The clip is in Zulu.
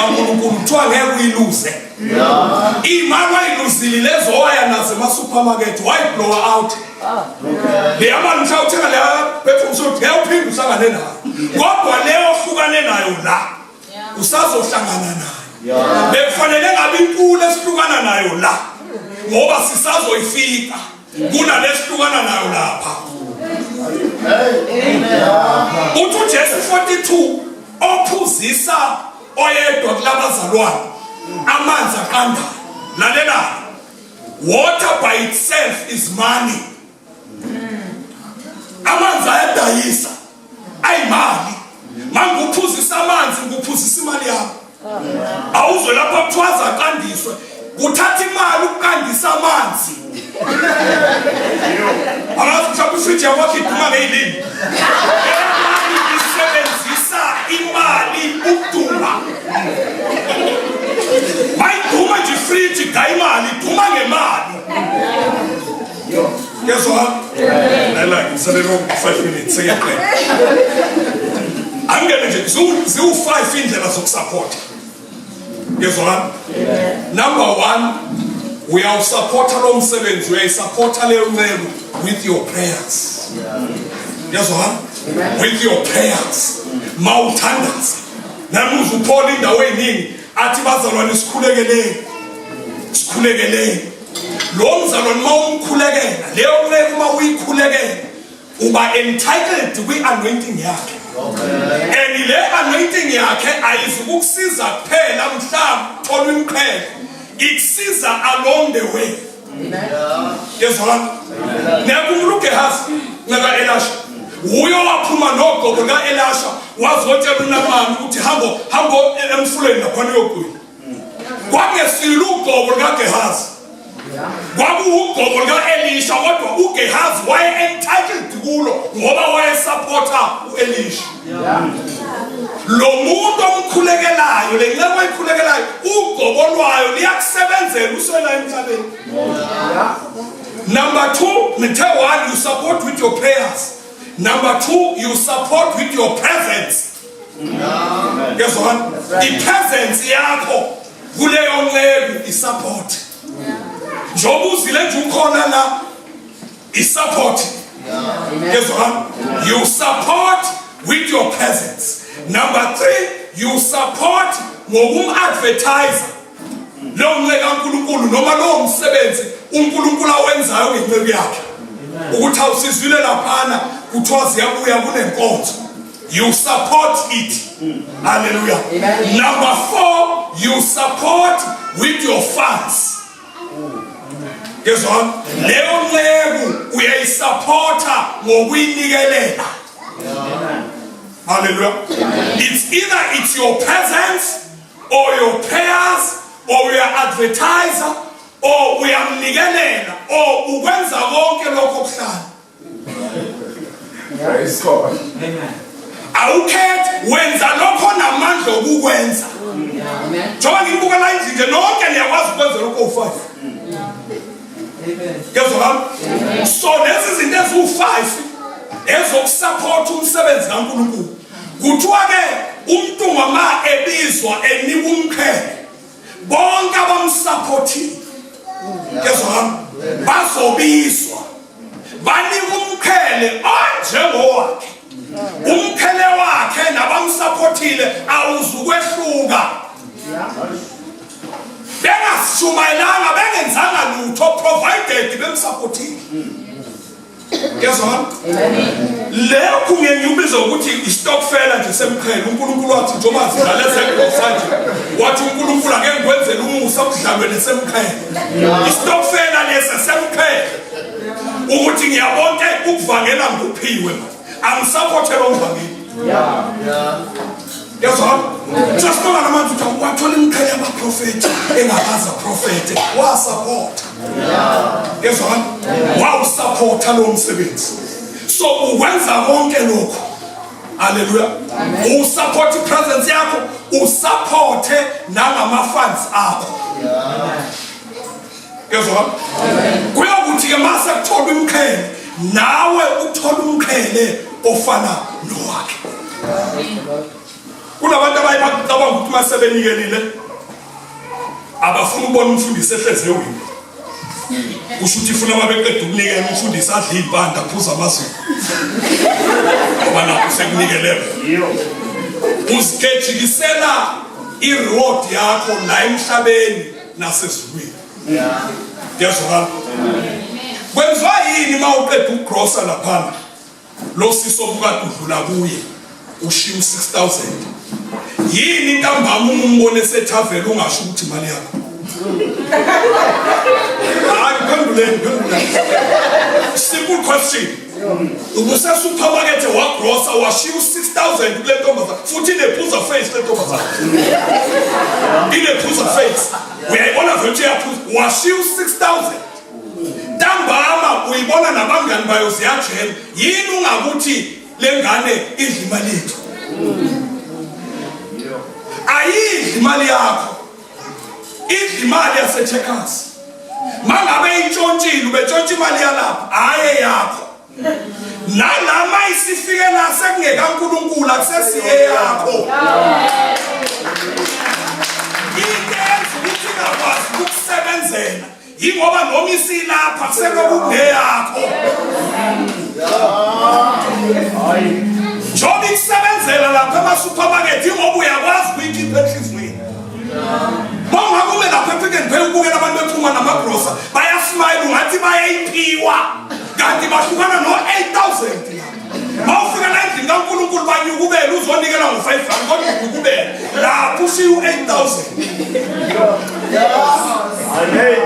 uNkulunkulu kuthiwa ngeke uyiluze. Imali wayiluzile lezo waya nazo ema-supermarket wayiblowa out. Le amani mhla uthenga le perfume sothi ngeke uphinde uhlangane nayo. Kodwa leyo ohlukane nayo la usazohlangana nayo. Bekufanele ngabe inkulu esihlukana nayo la ngoba sisazoyifika kuna lesihlukana nayo lapha. Uthi uJesu 42 ophuzisa oyedwa kulabazalwane amanzi aqandayo. Lalela, water by itself is money. Amanzi ayadayisa ayimali. Manguphuzisa amanzi nguphuzisa imali yakho. Awuzwe lapha kuthiwa aqandiswe uthatha imali ukukandisa amanzi. Angazi mhlawumbe ifriji yakho iduma ngeyilini. Isebenzisa imali ukuduma. Mayiduma nje ifriji ngayimali iduma ngemali. Yezwa? Lela ngisalele 5 minutes seyaphela. Angene nje ziwu-5 indlela zokusupport. Yezwa? Number 1, uyawusupporta lo msebenzi, uyayisupporta leyo nceku with your prayers. Yezwa? With your prayers. Mawuthandaza. Namuza uPaul indawo eningi athi bazalwane sikhulekeleni. Lo mzalwane mawumkhulekela, leyo nceku mawuyikhulekela uba entitled kwi-anointing yakhe. And le anointing yakhe ayizukukusiza kuphela mhlawumbe thola imqhele, ikusiza along the way. Yezwa? Nekumuntu uGehazi naka Elisha uyo waphuma nogogo ka-Elisha wazotshela uNamani ukuthi hambo emfuleni laphana uyogwina. Kwakungesilo ugogo lukaGehazi, kwakuwugogo luka-Elisha, kodwa uGehazi waye-entitled kulo ngoba wayesupporta u-Elisha. Lo muntu omkhulekelayo, le nceku oyikhulekelayo, ugogo lwayo liyakusebenzela uswela emhlabeni. Number 2, ngithe 1, you support with your prayers. Number 2, you support with your presence. Guess what? The presence yakho kuleyo nceku isupport. Njoba uzile nje ukhona la isupport. Guess what? You support with your presence. Number 3, you support ngokum-advertiser lo nceku kaNkulunkulu noma lo msebenzi uNkulunkulu awenzayo ngenceku yakhe. Ukuthi awusizwile laphana kuthiwa ziyabuya kunenkonzo. You support it. Hallelujah. Number 4, you support with your funds. Guess what? Leyo nceku uyayisupporta ngokuyinikelela. Hallelujah. It's your presence or your prayers or your advertiser or uyamnikelela or ukwenza konke lokho kuhlala. Praise God. Amen. Awukhethi wenza lokho namandla okukwenza. Amen. Njoba ngibuka la indlela nonke niyakwazi ukwenza lokho u5. Amen. Ngezwa? So lezi zinto ezu5 ezokusupport umsebenzi kaNkulunkulu. Kuthiwa ke umuntu ngama ebizwa enika umqhele. Bonke abamsupportile. Ngezwa? Bazobizwa. Banika umqhele onjengowakhe. Umqhele wakhe nabamsupportile awuzukwehluka. Bengashumayelanga bengenzanga lutho provided bemsupportile. Ngezwa? Leyo kungenyubiza ukuthi istokfela nje semqhele. uNkulunkulu wathi njoba zidlaleze ngosanje. Wathi uNkulunkulu ake ngikwenzele umusa ukudlalweni semqhele. Istokfela lesi semqhele. Ukuthi ngiyabonke ukuvangela nguphiwe. Angisupportela umvangeli. Yezwa? Just know namanje ukuthi wathola imqhele yabaprofeti engakaza prophet wasupport. Yezwa? Wawusupporta lo msebenzi. So ukwenza konke lokho. Hallelujah. Usupport presence yakho, usupporte nangama funds akho. Yezwa? Kuyokuthi ke mase kuthola umqhele nawe uthola umqhele ofana nowakhe. kunabantu abayibacabanga ukuthi masebenikelile abafuna ukubona umfundisi ehleze ewini. Usho ukuthi ufuna mabeqeda ukunikela umfundisi adle ibanda aphuza amazulu. Ngoba nakho sekunikele. Uzigejikisela i-reward yakho la emhlabeni nasezulwini. Ngiyazwakala. Kwenziwa yini ma uqeda ukugrosa laphana? Lo siso bukade udlula kuye ushiya 6,000. Yini intambama umbone sethavela ungasho ukuthi imali yakho? Phenduleni. Simple question. Ubuse supermarket wagrosa washiya 6,000 kule ntombazana futhi inephuza face le ntombazana. Inephuza face. Uyayibona vele yaphuza washiya 6,000. Ntambama uyibona nabangani bayo ziyajela. Yini ungakuthi lengane idla imali yethu? Ayidli imali yakho. Idla imali yaseCheckers. Mangabe intshontshile ubetshontsha imali yalapha haye yakho. Nalama isifike la sekungeka uNkulunkulu akusesiye yakho. Ingenza ukuthi ngakwazi ukusebenzela. Yingoba noma isilapha kuseloku ngeyakho. Njoba ikusebenzela lapha ema-supermarket ingoba uyakwazi ukuyikhipha enhliziyweni. Bonga kube lapha ephikeni phela ukubukela abantu bephuma namagrosa bayasmile ungathi bayayiphiwa kanti bahlukana no-8,000 mawufika la endlini kaNkulunkulu banyukubela uzonikela ngo-5 rand kodwa ukubela lapho ushiya u-8,000. Amen.